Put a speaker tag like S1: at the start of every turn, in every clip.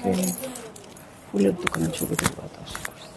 S1: আজকে ফুলের দোকানে ছবি তুলবো আশা করছি।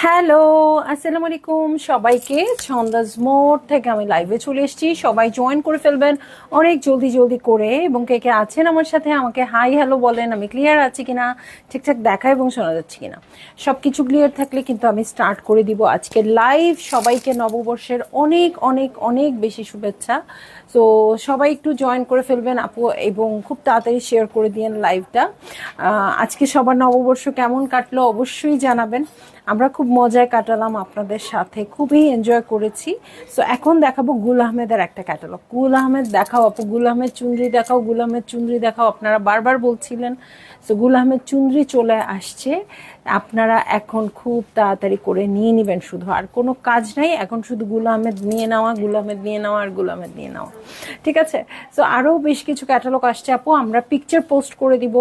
S1: হ্যালো, আসসালামু আলাইকুম সবাইকে। ছন্দাজ মোড থেকে আমি লাইভে চলে এসেছি, সবাই জয়েন করে ফেলবেন অনেক জলদি জলদি করে। এবং কে কে আছেন আমার সাথে আমাকে হাই হ্যালো বলেন, আমি ক্লিয়ার আছি কিনা, ঠিকঠাক দেখা এবং শোনা যাচ্ছে কিনা। সব কিছু ক্লিয়ার থাকলে কিন্তু আমি স্টার্ট করে দিব আজকের লাইভ। সবাইকে নববর্ষের অনেক অনেক অনেক বেশি শুভেচ্ছা। তো সবাই একটু জয়েন করে ফেলবেন আপু, এবং খুব তাড়াতাড়ি শেয়ার করে দিয়েন লাইভটা। আজকে সবার নববর্ষ কেমন কাটলো অবশ্যই জানাবেন। আমরা খুব মজায় কাটালাম আপনাদের সাথে, খুবই এনজয় করেছি। সো এখন দেখাবো গুল আহমেদের একটা ক্যাটালগ। গুল আহমেদ দেখাও আপু, গুল আহমেদ চুনরি দেখাও, গুল আহমেদ চুনরি দেখাও, আপনারা বারবার বলছিলেন। সো গুল আহমেদ চুনরি চলে আসছে, আপনারা এখন খুব তাড়াতাড়ি করে নিয়ে নেবেন। শুধু আর কোনো কাজ নাই, এখন শুধু গুল আহমেদ নিয়ে নেওয়া, গুল আহমেদ নিয়ে নেওয়া আর গুল আহমেদ নিয়ে নেওয়া, ঠিক আছে? সো আরও বেশ কিছু ক্যাটালগ আসছে আপু, আমরা পিকচার পোস্ট করে দিব,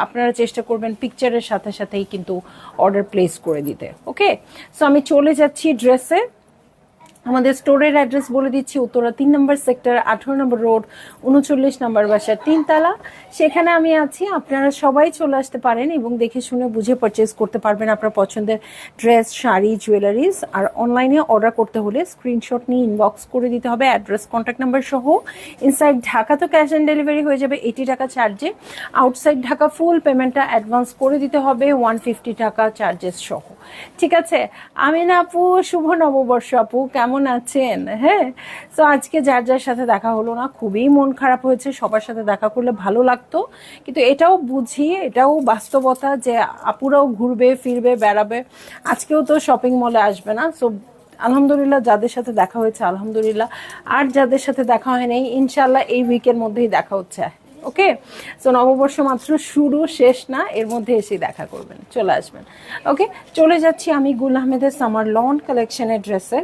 S1: আপনারা চেষ্টা করবেন পিকচারের সাথে সাথেই কিন্তু অর্ডার প্লেস করে দিতে। ওকে, সো আমি চলে যাচ্ছি ড্রেসে। আমাদের স্টোরের অ্যাড্রেস বলে দিচ্ছি, উত্তরা 3 নম্বর সেক্টর, 18 নম্বর রোড, 39 নম্বর বাসা, 3 তলা। সেখানে আমি আছি, আপনারা সবাই চলে আসতে পারেন এবং দেখে শুনে বুঝে পারচেস করতে পারবেন আপনার পছন্দের ড্রেস, শাড়ি, জুয়েলারিজ। আর অনলাইনে অর্ডার করতে হলে স্ক্রিনশট নিয়ে ইনবক্স করে দিতে হবে অ্যাড্রেস, কন্ট্যাক্ট নাম্বার সহ। ইনসাইড ঢাকা তো ক্যাশ অন ডেলিভারি হয়ে যাবে 80 টাকা চার্জে। আউটসাইড ঢাকা ফুল পেমেন্টটা অ্যাডভান্স করে দিতে হবে 150 টাকা চার্জেস সহ, ঠিক আছে? আমিনা আপু, শুভ নববর্ষ আপু, কেমন আছেন? হ্যাঁ, তো আজকে যার যার সাথে দেখা হলো না, খুবই মন খারাপ হয়েছে। সবার সাথে দেখা করলে ভালো লাগতো, কিন্তু এটাও বুঝি, এটাও বাস্তবতা যে আপুরাও ঘুরবে ফিরবে বেড়াবে, আজকেও তো শপিং মলে আসবে না। সো আলহামদুলিল্লাহ যাদের সাথে দেখা হয়েছে আলহামদুলিল্লাহ, আর যাদের সাথে দেখা হয় নাই ইনশাল্লাহ এই উইকের মধ্যেই দেখা হচ্ছে। ওকে, সো নববর্ষ মাত্র শুরু, শেষ না, এর মধ্যে এসে দেখা করবেন, চলে আসবেন। ওকে, চলে যাচ্ছি আমি গুল আহমেদের সামার লন কালেকশনের ড্রেসে।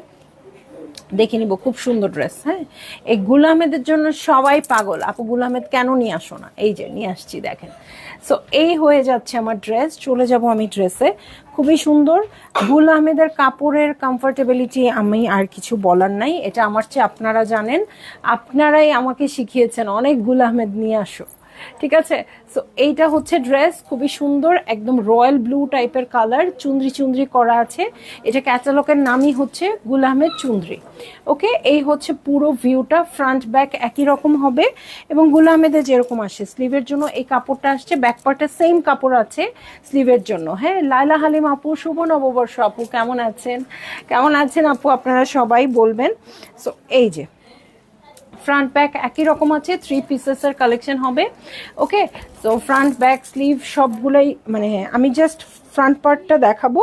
S1: দেখে নিব, খুব সুন্দর ড্রেস। হ্যাঁ, এই গুল আহমেদের জন্য সবাই পাগল। আপু গুল আহমেদ কেন নিয়ে আসো না? এই যে নিয়ে আসছি, দেখেন। সো এই হয়ে যাচ্ছে আমার ড্রেস, চলে যাব আমি ড্রেসে। খুবই সুন্দর গুল আহমেদের কাপড়ের কমফোর্টেবিলিটি আমি আর কিছু বলার নাই, এটা আমার চেয়ে আপনারা জানেন, আপনারাই আমাকে শিখিয়েছেন অনেক গুল আহমেদ নিয়ে আসো, ঠিক আছে? সো এইটা হচ্ছে ড্রেস, খুবই সুন্দর, একদম রয়্যাল ব্লু টাইপের কালার, চুনরি চুনরি করা আছে। এটা ক্যাটালগের নামই হচ্ছে গুল আহমেদ চুনরি। ওকে, এই হচ্ছে পুরো ভিউটা, ফ্রন্ট ব্যাক একই রকম হবে এবং গুল আহমেদের যেরকম আসে স্লিভের জন্য এই কাপড়টা আসছে, ব্যাক পার্টে সেম কাপড় আছে স্লিভের জন্য। হ্যাঁ, লাইলা হালিম আপু, শুভ নববর্ষ আপু, কেমন আছেন? কেমন আছেন আপু, আপনারা সবাই বলবেন। সো এই যে ফ্রন্ট ব্যাক একই রকম আছে, 3 পিসেসের কালেকশন হবে। ওকে, সো ফ্রন্ট ব্যাক স্লিভ সবগুলোই, মানে আমি জাস্ট ফ্রন্ট পার্টটা দেখাবো,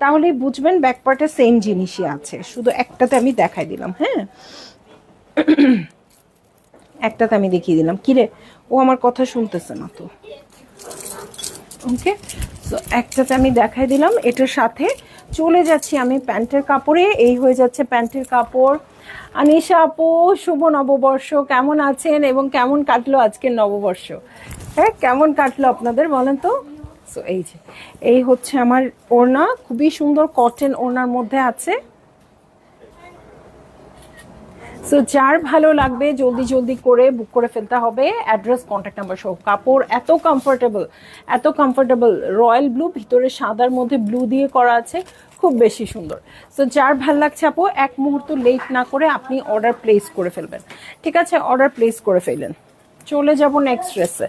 S1: তাহলেই বুঝবেন ব্যাক পার্টে সেম জিনিসই আছে, শুধু একটাতে আমি দেখাই দিলাম। হ্যাঁ, একটাতে আমি দেখিয়ে দিলাম। কিরে, ও আমার কথা শুনতেছে না তো। ওকে, সো একটাতে আমি দেখাই দিলাম, এটার সাথে চলে যাচ্ছি আমি প্যান্টের কাপড়ে। এই হয়ে যাচ্ছে প্যান্টের কাপড়। আনিশা আপু, শুভ নববর্ষ, কেমন আছেন এবং কেমন কাটলো আজকের নববর্ষ? হ্যাঁ, কেমন কাটলো আপনাদের বলেন তো? সো এই যে এই হচ্ছে আমার ওড়না, খুবই সুন্দর কটন ওড়নার মধ্যে আছে। সো যার ভালো লাগবে জলদি জলদি করে বুক করে ফেলতে হবে, অ্যাড্রেস, কন্ট্যাক্ট নাম্বার সহ। কাপড় এত কমফোর্টেবল, এত কমফোর্টেবল, রয়্যাল ব্লু, ভিতরে সাদার মধ্যে ব্লু দিয়ে করা আছে, খুব বেশি সুন্দর। সো যার ভাল লাগছে আপু এক মুহূর্ত লেট না করে আপনি অর্ডার প্লেস করে ফেলবেন, ঠিক আছে? অর্ডার প্লেস করে ফেলেন। চলে যাব নেক্সট ড্রেসে।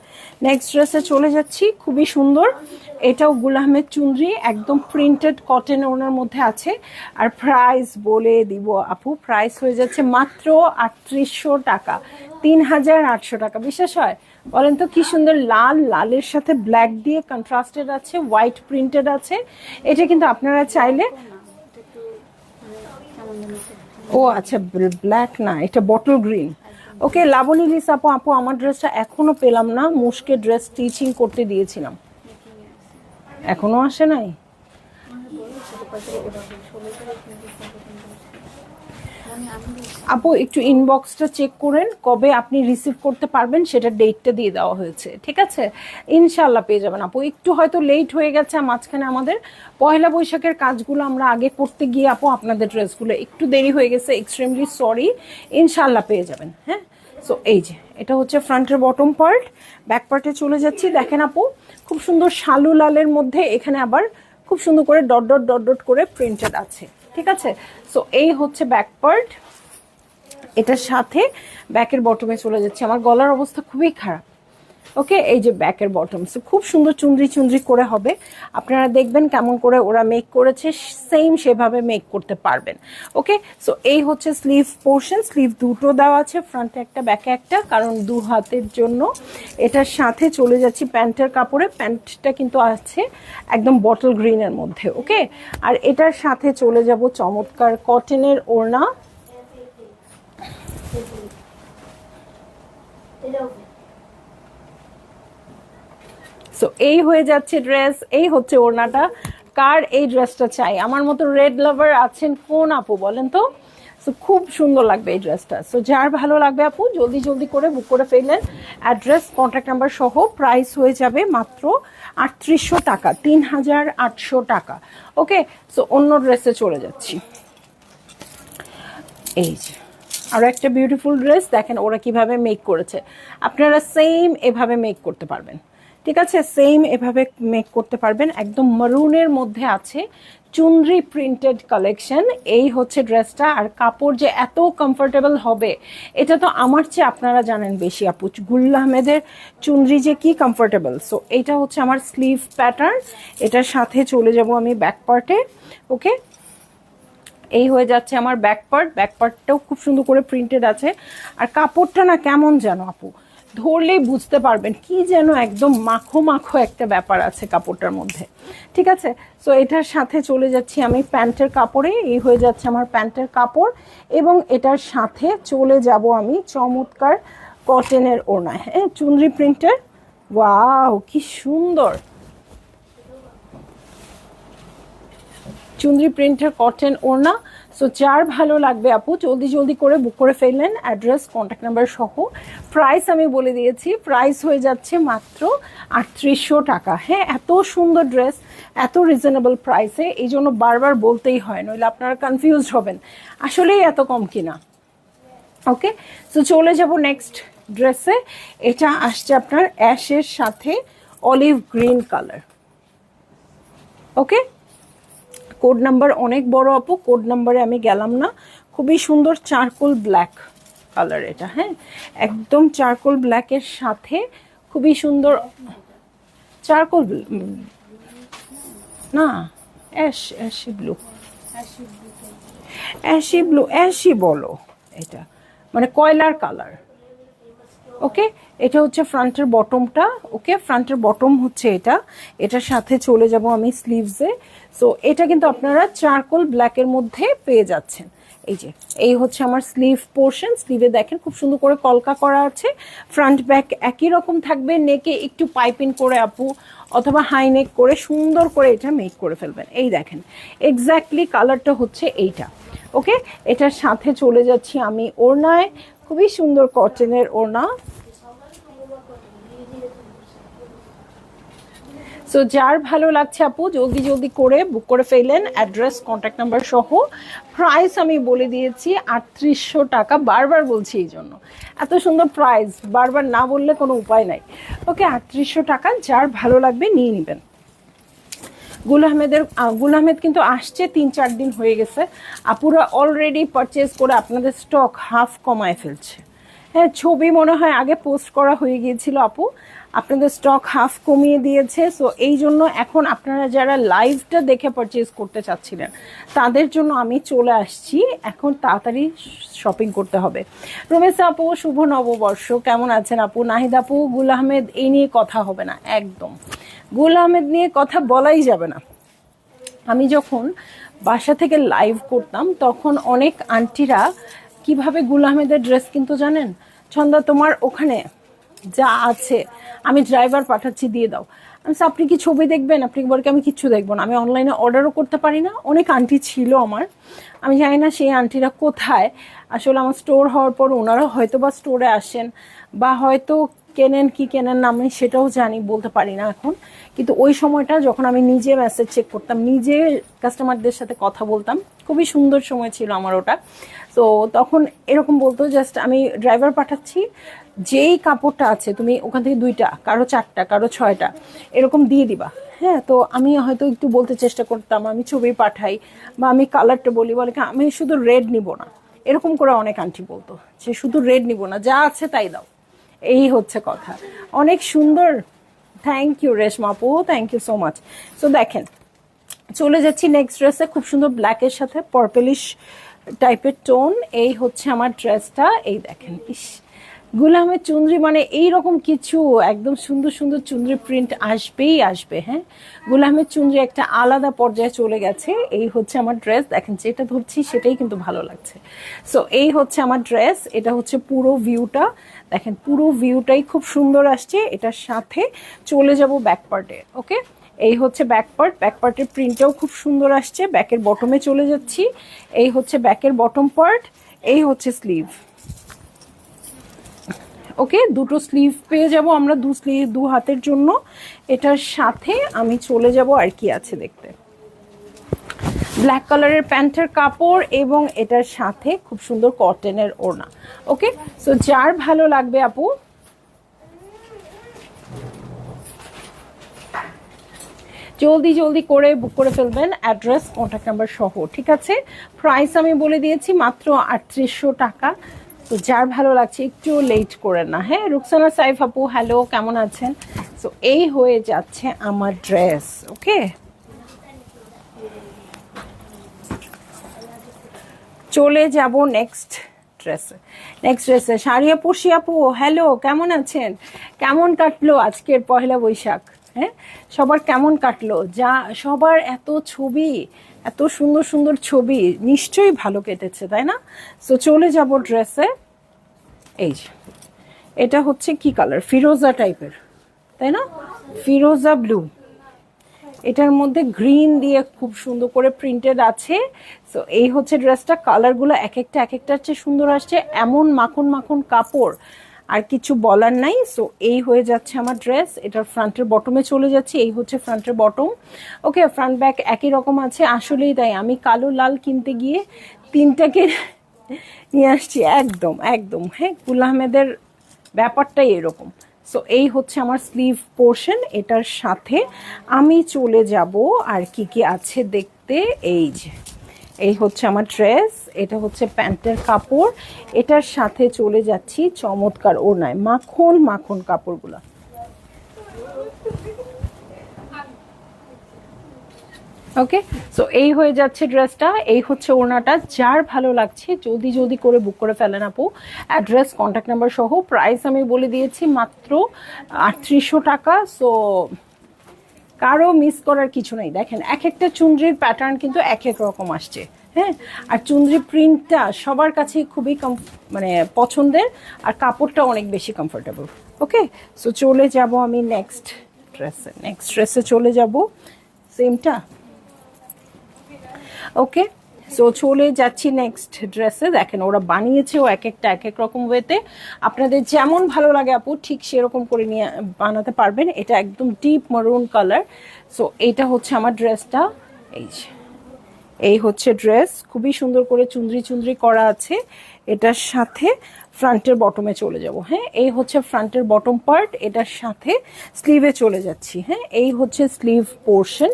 S1: নেক্সট ড্রেসে চলে যাচ্ছি, খুবই সুন্দর, এটাও গুল আহমেদ চুনরি, একদম প্রিন্টেড কটন ওনার মধ্যে আছে। আর প্রাইস বলে দিব আপু, প্রাইস হয়ে যাচ্ছে মাত্র 3800 টাকা, 3800 টাকা। বিশ্বাস হয়? বলেন তো কি সুন্দর, লাল, লালের সাথে ব্ল্যাক দিয়ে কন্ট্রাস্টেড আছে, হোয়াইট প্রিন্টেড আছে। এটা কিন্তু আপনারা চাইলে ও আচ্ছা, ব্ল্যাক না, এটা বটল গ্রিন। ওকে লাবণী লিসা আপু, আপু আমার ড্রেসটা এখনো পেলাম না, মুশকে ড্রেস স্টিচিং করতে দিয়েছিলাম, এখনো আসে নাই। আপু একটু ইনবক্সটা চেক করেন, কবে আপনি রিসিভ করতে পারবেন সেটা ডেটটা দিয়ে দেওয়া হয়েছে, ঠিক আছে? ইনশাল্লাহ পেয়ে যাবেন আপু। একটু হয়তো লেট হয়ে গেছে মাঝখানে, আমাদের পয়লা বৈশাখের কাজগুলো আমরা আগে করতে গিয়ে আপু আপনাদের ড্রেসগুলো একটু দেরি হয়ে গেছে, এক্সট্রিমলি সরি। ইনশাল্লাহ পেয়ে যাবেন। হ্যাঁ, সো এই যে এটা হচ্ছে ফ্রন্টের বটম পার্ট। ব্যাক পার্টে চলে যাচ্ছি, দেখেন আপু খুব সুন্দর শালু লালের মধ্যে এখানে আবার খুব সুন্দর করে ডট ডট ডট ডট করে প্রিন্টেড আছে, ঠিক আছে? সো এই হচ্ছে ব্যাক পার্ট, এটার সাথে ব্যাকের বটমে চলে যাচ্ছে। আমার গলার অবস্থা খুবই খারাপ। ওকে, এই যে ব্যাকের বটম, সো খুব সুন্দর চুনরি চুনরি করে হবে। আপনারা দেখবেন কেমন করে ওরা মেক করেছে, সেম সেভাবে মেক করতে পারবেন। ওকে, সো এই হচ্ছে স্লিভ পোর্শন। স্লিভ দুটো দেওয়া আছে, ফ্রন্টে একটা ব্যাকে একটা, কারণ দু হাতের জন্য। এটার সাথে চলে যাচ্ছি প্যান্টের কাপড়ে। প্যান্টটা কিন্তু আছে একদম বটল গ্রিনের মধ্যে। ওকে, আর এটার সাথে চলে যাব চমৎকার কটনের ওড়না। সো এই হয়ে যাচ্ছে ড্রেস, এই হচ্ছে ওড়নাটা। কার এই ড্রেসটা চাই? আমার মতো রেড লাভার আছেন কোন আপু বলেন তো? সো খুব সুন্দর লাগবে এই ড্রেসটা। সো যার ভালো লাগবে আপু জলদি জলদি করে বুক করে ফেললেন। অ্যাড্রেস কন্ট্যাক্ট নাম্বার সহ প্রাইস হয়ে যাবে মাত্র ৩৮০০ টাকা, ৩৮০০ টাকা। ওকে, সো অন্য ড্রেসে চলে যাচ্ছি। এই যে আরও একটা বিউটিফুল ড্রেস, দেখেন ওরা কিভাবে মেক করেছে। আপনারা সেম এভাবে মেক করতে পারবেন, ঠিক আছে? সেম এভাবে মেক করতে পারবেন। একদম মারুনের মধ্যে আছে, চুনরি প্রিন্টেড কালেকশন। এই হচ্ছে ড্রেসটা, আর কাপড় যে এত কমফোর্টেবল হবে এটা তো আমার চেয়ে আপনারা জানেন বেশি আপু। গুল আহমেদের চুনরি যে কি কমফোর্টেবল। সো এইটা হচ্ছে আমার স্লিভ প্যাটার্ন। এটার সাথে চলে যাব আমি ব্যাক পার্টে। ওকে, এই হয়ে যাচ্ছে আমার ব্যাক পার্ট। ব্যাক পার্টটাও খুব সুন্দর করে প্রিন্টেড আছে। আর কাপড়টা না কেমন যেন আপু, ধরলেই বুঝতে পারবেন কি যেন একদম মাখো মাখো একটা ব্যাপার আছে কাপড়টার মধ্যে, ঠিক আছে? সো এটার সাথে চলে যাচ্ছি আমি প্যান্টের কাপড়ে। এই হয়ে যাচ্ছে আমার প্যান্টের কাপড়, এবং এটার সাথে চলে যাব আমি চমৎকার কটনের ওড়নায়। হ্যাঁ, চুনরি প্রিন্টের। ওয়াও কি সুন্দর চুনরি প্রিন্টের কটন ওড়না। সো যার ভালো লাগবে আপু জলদি জলদি করে বুক করে ফেললেন, অ্যাড্রেস কন্ট্যাক্ট নাম্বার সহ। প্রাইস আমি বলে দিয়েছি, প্রাইস হয়ে যাচ্ছে মাত্র ৩৮০০ টাকা। হ্যাঁ, এত সুন্দর ড্রেস এত রিজনেবল প্রাইসে, এই জন্য বারবার বলতেই হয়, নইলে আপনারা কনফিউজড হবেন আসলেই এত কম কিনা। ওকে, সো চলে যাব নেক্সট ড্রেসে। এটা আসছে আপনার অ্যাশের সাথে অলিভ গ্রিন কালার। ওকে, কোড নাম্বার অনেক বড় আপু, কোড নাম্বারে আমি গেলাম না। খুবই সুন্দর চারকোল ব্ল্যাক কালার এটা। হ্যাঁ, একদম চারকোল ব্ল্যাকের সাথে খুবই সুন্দর চারকোল, না ashy blue, ashy blue, ashy বলো এটা, মানে কয়লার কালার। ওকে, এটা হচ্ছে ফ্রন্টের বটমটা। ওকে, ফ্রন্টের বটম হচ্ছে এটা। এটার সাথে চলে যাব আমি স্লিভসে। সো এটা কিন্তু আপনারা চারকোল ব্ল্যাকের মধ্যে পেয়ে যাচ্ছেন। এই যে এই হচ্ছে আমার স্লিভ পোর্শন। স্লিভে দেখেন খুব সুন্দর করে কলকা করা আছে। ফ্রন্ট ব্যাক একই রকম থাকবে। নেকে একটু পাইপিং করে আপু অথবা হাই নেক করে সুন্দর করে এটা মেক করে ফেলবেন। এই দেখেন এক্স্যাক্টলি কালারটা হচ্ছে এইটা। ওকে, এটার সাথে চলে যাচ্ছি আমি ওড়নায়। খুবই সুন্দর কটনের ওড়না। সো যার ভালো লাগছে আপু জলদি জলদি করে বুক করে ফেলেন, অ্যাড্রেস কন্ট্যাক্ট নাম্বার সহ। প্রাইস আমি বলে দিয়েছি ৩৮০০ টাকা, বারবার বলছি এই জন্য। এত সুন্দর প্রাইস বারবার না বললে কোনো উপায় নাই। ওকে, ৩৮০০ টাকা, যার ভালো লাগবে নিয়ে নেবেন। গুল আহমেদ কিন্তু আসছে ৩-৪ দিন হয়ে গেছে। আপুরা অলরেডি পারচেজ করে আপনাদের স্টক হাফ কমায় ফেলছে। হ্যাঁ, ছবি মনে হয় আগে পোস্ট করা হয়ে গিয়েছিল আপু, আপনাদের স্টক হাফ কমিয়ে দিয়েছে। সো এই জন্য এখন আপনারা যারা লাইভটা দেখে পারচেজ করতে চাচ্ছিলেন তাদের জন্য আমি চলে আসছি, এখন তাড়াতাড়ি শপিং করতে হবে। রমেশ আপু শুভ নববর্ষ, কেমন আছেন আপু? নাহিদ আপু গুল আহমেদ এই নিয়ে কথা হবে না, একদম গুল আহমেদ নিয়ে কথা বলাই যাবে না। আমি যখন বাসা থেকে লাইভ করতাম, তখন অনেক আন্টিরা কিভাবে গুল আহমেদের ড্রেস কিন্তু জানেন, ছন্দা তোমার ওখানে যা আছে আমি ড্রাইভার পাঠাচ্ছি দিয়ে দাও। আমি বলছি, আপনি কি ছবি দেখবেন? আপনি বলেন আমি কিচ্ছু দেখবো না, আমি অনলাইনে অর্ডারও করতে পারি না। অনেক আন্টি ছিল আমার, আমি জানি না সেই আন্টিরা কোথায়। আসলে আমার স্টোর হওয়ার পর ওনারা হয়তো বা স্টোরে আসেন বা হয়তো কেনেন কি কেনেন না, আমি সেটাও জানি, বলতে পারি না এখন। কিন্তু ওই সময়টা যখন আমি নিজে মেসেজ চেক করতাম, নিজে কাস্টমারদের সাথে কথা বলতাম, খুবই সুন্দর সময় ছিল আমার ওটা। তো তখন এরকম বলতো, জাস্ট আমি ড্রাইভার পাঠাচ্ছি, যেই কাপড়টা আছে তুমি ওখান থেকে 2টা, কারো 4টা, কারো 6টা এরকম দিয়ে দিবা। হ্যাঁ, তো আমি হয়তো একটু বলতে চেষ্টা করতাম, আমি ছবি পাঠাই বা আমি কালারটা বলি, বলে আমি শুধু রেড নিব না, এরকম করে অনেক আন্টি বলতো যে শুধু রেড নিব না, যা আছে তাই দাও। এই হচ্ছে কথা। অনেক সুন্দর। থ্যাংক ইউ রেশমা আপু, thank you so much. So দেখেন, চলে যাচ্ছি নেক্সট ড্রেসে, খুব সুন্দর ব্ল্যাকের সাথে পার্পলিশ টাইপের টোন। এই হচ্ছে আমার ড্রেসটা, এই দেখেন, ইস গুল আহমেদ চুনরি মানে এইরকম কিছু একদম সুন্দর সুন্দর চুনরি প্রিন্ট আসবেই আসবে। হ্যাঁ, গুল আহমেদ চুনরি একটা আলাদা পর্যায়ে চলে গেছে। এই হচ্ছে আমার ড্রেস, দেখেন যেটা ধরছি সেটাই কিন্তু ভালো লাগছে। সো এই হচ্ছে আমার ড্রেস, এটা হচ্ছে পুরো ভিউটা, দেখেন পুরো ভিউটাই খুব সুন্দর আসছে। এটার সাথে চলে যাব ব্যাক পার্টে। ওকে, এই হচ্ছে ব্যাক পার্ট, ব্যাক পার্টের প্রিন্টটাও খুব সুন্দর আসছে। ব্যাকের বটমে চলে যাচ্ছি, এই হচ্ছে ব্যাকের বটম পার্ট, এই হচ্ছে স্লিভ। ওকে, দুটো স্লিভ পেয়ে যাব আমরা, দু হাতের জন্য। এটার সাথে আমি চলে যাব আর কি আছে দেখতে, ব্ল্যাক কালারের প্যান্টের কাপড় এবং এটার সাথে খুব সুন্দর কটনের ওড়না। ওকে, সো যার ভালো লাগবে আপু জলদি জলদি করে বুক করে ফেলবেন, অ্যাড্রেস কন্ট্যাক্ট নাম্বার সহ। ঠিক আছে, প্রাইস আমি বলে দিয়েছি মাত্র 3800 টাকা। তো যার ভালো লাগছে একটু লেট করেন না। হ্যাঁ, রুকসানা সাইফ আপু হ্যালো, কেমন আছেন? সো এই হয়ে যাচ্ছে আমার ড্রেস। ওকে, চলে যাব নেক্সট ড্রেসে। শাড়ি আপু, শি আপু হ্যালো, কেমন আছেন? কেমন কাটলো আজকের পহেলা বৈশাখ? হ্যাঁ, সবার কেমন কাটলো? যা সবার এত ছবি, এত সুন্দর সুন্দর ছবি, নিশ্চয়ই ভালো কেটেছে, তাই না? সো চলে যাব ড্রেসে। এই যে এটা হচ্ছে কি কালার, ফিরোজা টাইপের, তাই না? ফিরোজা ব্লু, এটার মধ্যে গ্রিন দিয়ে খুব সুন্দর করে প্রিন্টেড আছে। সো এই হচ্ছে ড্রেসটা, কালারগুলো এক একটার চেয়ে সুন্দর আসছে, এমন মাখন মাখন কাপড় আর কিছু বলার নাই। সো এই হয়ে যাচ্ছে আমার ড্রেস। এটার ফ্রন্টের বটমে চলে যাচ্ছে, এই হচ্ছে ফ্রন্টের বটম। ওকে, ফ্রন্ট ব্যাক একই রকম আছে, আসলেই তাই। আমি কালো লাল কিনতে গিয়ে 3টাকে নিয়ে আসছি, একদম একদম। হ্যাঁ, গুল আহমেদের ব্যাপারটাই এরকম। সো এই হচ্ছে আমার স্লিভ পোর্শন, এটার সাথে আমি চলে যাব আর কি কি আছে দেখতে। এই যে এই হচ্ছে আমার ড্রেস, এটা হচ্ছে প্যান্টের কাপড়, এটার সাথে চলে যাচ্ছি চমৎকার ওড়নায়, মাখন মাখন কাপড়গুলো। ওকে, সো এই হয়ে যাচ্ছে ড্রেসটা, এই হচ্ছে ওড়নাটা। যার ভালো লাগছে জলদি জলদি করে বুক করে ফেলেন আপু, অ্যাড্রেস কন্ট্যাক্ট নাম্বার সহ। প্রাইস আমি বলে দিয়েছি মাত্র 3800 টাকা। সো কারো মিস করার কিছু নেই। দেখেন এক একটা চুনরির প্যাটার্ন কিন্তু এক এক রকম আসছে। হ্যাঁ, আর চুনরি প্রিন্টটা সবার কাছে খুবই মানে পছন্দের, আর কাপড়টা অনেক বেশি কমফোর্টেবল। ওকে, সো চলে যাব আমি নেক্সট ড্রেসে চলে যাব, সেমটা। ওকে, সো চলে যাচ্ছি নেক্সট ড্রেসে। দেখেন ওরা বানিয়েছেও এক একটা এক এক রকম ওয়েতে, আপনাদের যেমন ভালো লাগে আপু ঠিক সেরকম করে নিয়ে বানাতে পারবেন। এটা একদম ডিপ মারুন কালার। সো এইটা হচ্ছে আমার ড্রেসটা, এই হচ্ছে ড্রেস, খুবই সুন্দর করে চুনরি চুনরি করা আছে। এটার সাথে ফ্রন্টের বটমে চলে যাব। হ্যাঁ, এই হচ্ছে ফ্রন্টের বটম পার্ট, এটার সাথে স্লিভে চলে যাচ্ছি। হ্যাঁ, এই হচ্ছে স্লিভ পোর্শন।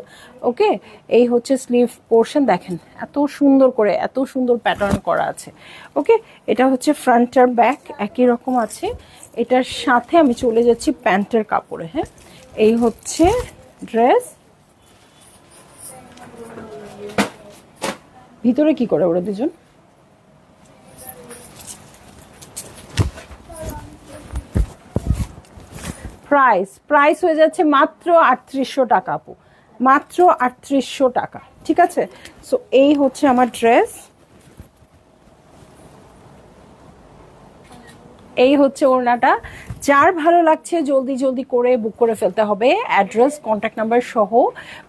S1: ওকে, এই হচ্ছে স্লিভ পোর্শন, দেখেন এত সুন্দর করে এত সুন্দর প্যাটার্ন করা আছে। ওকে, এটা হচ্ছে ফ্রন্ট আর ব্যাক একই রকম আছে। এটার সাথে আমি চলে যাচ্ছি প্যান্টের কাপড়ে। হ্যাঁ, এই হচ্ছে ড্রেস। ভিতরে কি করে ওরা দুজন? প্রাইস হয়ে যাচ্ছে মাত্র 3800 টাকা আপু, মাত্র 3800 টাকা। ঠিক আছে, সো এই হচ্ছে আমার ড্রেস, এই হচ্ছে ওড়নাটা। যার ভালো লাগছে জলদি জলদি করে বুক করে ফেলতে হবে, অ্যাড্রেস কন্ট্যাক্ট নাম্বার সহ।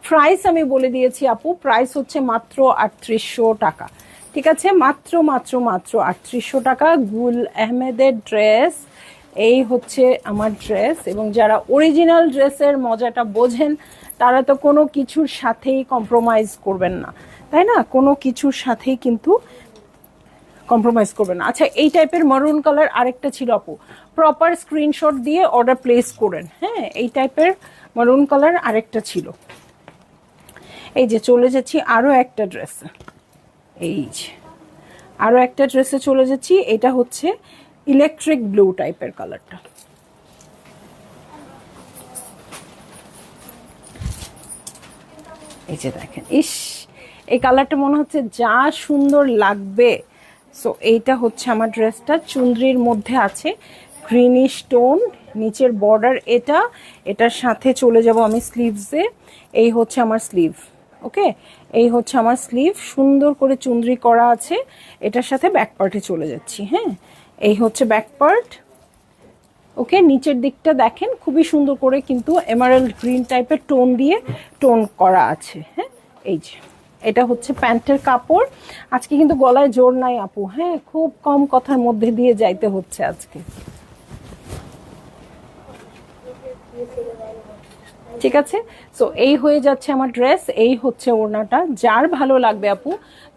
S1: প্রাইস আমি বলে দিয়েছি আপু, প্রাইস হচ্ছে মাত্র 3800 টাকা। ঠিক আছে, মাত্র মাত্র মাত্র 3800 টাকা। গুল আহমেদের ড্রেস, এই হচ্ছে আমার ড্রেস। এবং যারা অরিজিনাল ড্রেসের মজাটা বোঝেন তারা তো কোনো কিছুর সাথেই কম্প্রোমাইজ করবেন না, তাই না? কোনো কিছুর সাথেই কিন্তু কম্প্রোমাইজ করবেন না। আচ্ছা, এই টাইপের মারুন কালার আরেকটা ছিল আপু, প্রপার স্ক্রিনশট দিয়ে অর্ডার প্লেস করেন। হ্যাঁ, এই টাইপের মারুন কালার আরেকটা ছিল। এই যে চলে যাচ্ছি আরও একটা ড্রেসে, এই যে আরও একটা ড্রেসে চলে যাচ্ছি। এটা হচ্ছে ইলেকট্রিক ব্লু টাইপের কালারটা। এই যে দেখেন, ইস এই কালারটা মনে হচ্ছে যা সুন্দর লাগবে। সো এইটা হচ্ছে আমার ড্রেসটা, চুনরির মধ্যে আছে গ্রিনিশ টোন, নিচের বর্ডার এটা, এটার সাথে চলে যাব আমি স্লিভসে। এই হচ্ছে আমার স্লিভ, ওকে, এই হচ্ছে আমার স্লিভ, সুন্দর করে চুনরি করা আছে। এটার সাথে ব্যাক পার্টে চলে যাচ্ছি। হ্যাঁ, এই হচ্ছে ব্যাক পার্ট। ওকে, নিচের দিকটা দেখেন খুবই সুন্দর করে কিন্তু এমারাল্ড গ্রিন টাইপের টোন দিয়ে টোন করা আছে। হ্যাঁ, এই যে এটা হচ্ছে প্যান্টের কাপড়। আজকে কিন্তু গলায় জোর নাই আপু, হ্যাঁ, খুব কম কথার মধ্যে দিয়ে যাইতে হচ্ছে আজকে। ঠিক আছে, সো এই হয়ে যাচ্ছে আমার ড্রেস, এই হচ্ছে ওড়নাটা। যার ভালো লাগবে আপু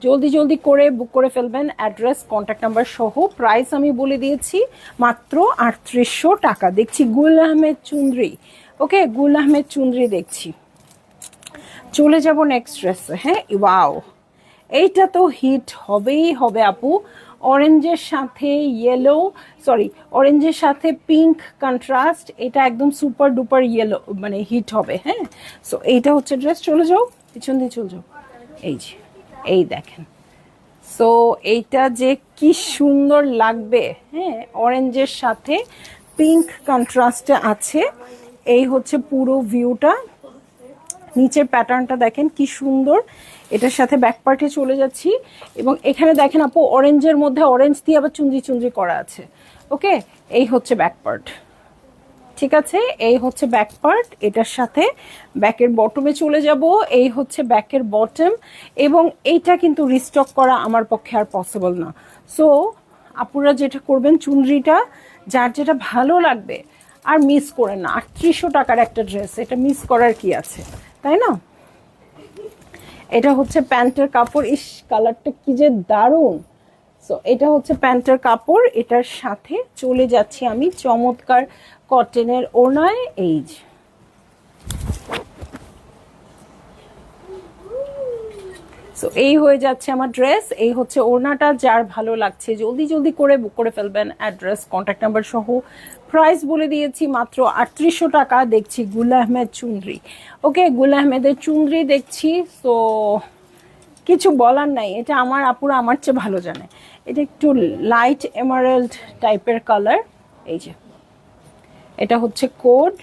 S1: জলদি জলদি করে বুক করে ফেলবেন, অ্যাড্রেস কন্ট্যাক্ট নাম্বার সহ। প্রাইস আমি বলে দিয়েছি মাত্র 3800 টাকা। দেখছি গুল আহমেদ চুনরি, ওকে, গুল আহমেদ চুনরি দেখছি। চলে যাব নেক্সট ড্রেসে। হ্যাঁ, ওয়াও, এইটা তো হিট হবেই হবে আপু। অরেঞ্জের সাথে ইয়েলো, সরি, অরেঞ্জের সাথে পিঙ্ক কন্ট্রাস্ট, এটা একদম সুপার ডুপার ইয়েলো, মানে হিট হবে। হ্যাঁ, সো এইটা হচ্ছে ড্রেস। চলে যাও পিছন দিয়ে, চলে যাও। এই যে এই দেখেন, সো এইটা যে কি সুন্দর লাগবে। হ্যাঁ, অরেঞ্জের সাথে পিঙ্ক কন্ট্রাস্টে আছে। এই হচ্ছে পুরো ভিউটা, নিচের প্যাটার্নটা দেখেন কি সুন্দর। এটার সাথে ব্যাক পার্টে চলে যাচ্ছি এবং এখানে দেখেন আপু অরেঞ্জের মধ্যে অরেঞ্জ দিয়ে আবার চুনরি চুনরি করা আছে। ওকে, এই হচ্ছে ব্যাক পার্ট। ঠিক আছে, এই হচ্ছে ব্যাক পার্ট। এটার সাথে ব্যাকের বটমে চলে যাব, এই হচ্ছে ব্যাকের বটম। এবং এইটা কিন্তু রিস্টক করা আমার পক্ষে আর পসিবল না। সো আপুরা যেটা করবেন, চুনরিটা যার যেটা ভালো লাগবে আর মিস করেন না। 3800 টাকার একটা ড্রেস, এটা মিস করার কি আছে, তাই না? এটা হচ্ছে প্যান্টের কাপড়, ইস কালারটা কি যে দারুণ। সো এটা হচ্ছে প্যান্টের কাপড়, এটার সাথে চলে যাচ্ছি আমি চমৎকার কটনের ওড়নায়। এই যে সো এই হয়ে যাচ্ছে আমার ড্রেস, এই হচ্ছে ওড়নাটা। যার ভালো লাগছে জলদি জলদি করে বুক করে ফেলবেন, অ্যাড্রেস কন্ট্যাক্ট নাম্বার সহ। প্রাইস বলে দিয়েছি মাত্র 3800 টাকা। দেখছি গুল আহমেদ চুনরি, ওকে, গুল আহমেদের চুনরি দেখছি। তো কিছু বলার নাই, এটা আমার আপুরা আমার চেয়ে ভালো জানে। এটা একটু লাইট এমারাল্ড টাইপের কালার। এই যে এটা হচ্ছে কোড,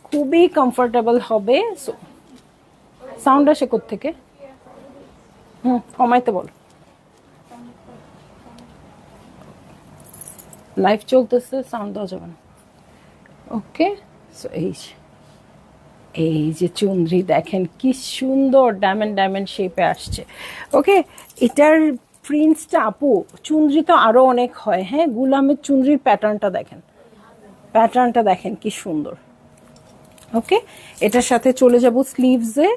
S1: খুবই কমফোর্টেবল হবে। সো সাউন্ড আসে কোত্থেকে? কমাইতে বল, লাইভ চলতেছে, সাউন্ড দেওয়া যাবে না। ওকে, সো এই যে চুনরি দেখেন কি সুন্দর ডায়মন্ড ডায়মন্ড শেপে আসছে। ওকে, এটার প্রিন্টসটা আপু, চুনরি তো আরো অনেক হয়। হ্যাঁ, গুলামের চুনরির প্যাটার্নটা দেখেন, প্যাটার্নটা দেখেন কি সুন্দর। ওকে, এটার সাথে চলে যাব স্লিভসে।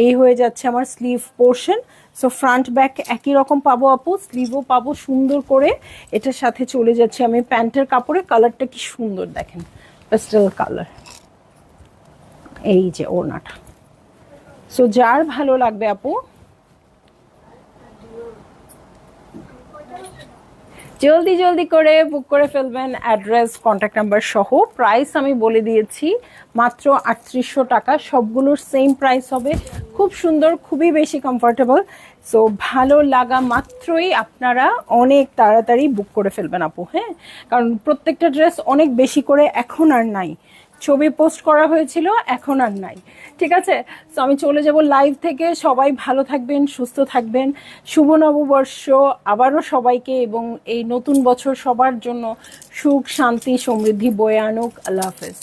S1: এই হয়ে যাচ্ছে আমার sleeve portion. So front back একই রকম পাবো আপু, স্লিভও পাবো সুন্দর করে। এটার সাথে চলে যাচ্ছে আমি প্যান্টের কাপড়ে, কালারটা কি সুন্দর দেখেন, পেস্টেল কালার। এই যে ওড়নাটা। সো যার ভালো লাগবে আপু জলদি জলদি করে বুক করে ফেলবেন, অ্যাড্রেস কন্ট্যাক্ট নাম্বার সহ। প্রাইস আমি বলে দিয়েছি মাত্র 3800 টাকা। সবগুলোর সেম প্রাইস হবে, খুব সুন্দর, খুবই বেশি কমফোর্টেবল। সো ভালো লাগা মাত্রই আপনারা অনেক তাড়াতাড়ি বুক করে ফেলবেন আপু। হ্যাঁ, কারণ প্রত্যেকটা ড্রেস অনেক বেশি করে এখন আর নাই, ছবি পোস্ট করা হয়েছিল, এখন আর নাই। ঠিক আছে, তো আমি চলে যাব লাইভ থেকে। সবাই ভালো থাকবেন, সুস্থ থাকবেন। শুভ নববর্ষ আবারও সবাইকে, এবং এই নতুন বছর সবার জন্য সুখ শান্তি সমৃদ্ধি বয়ে আনুক। আল্লাহ হাফেজ।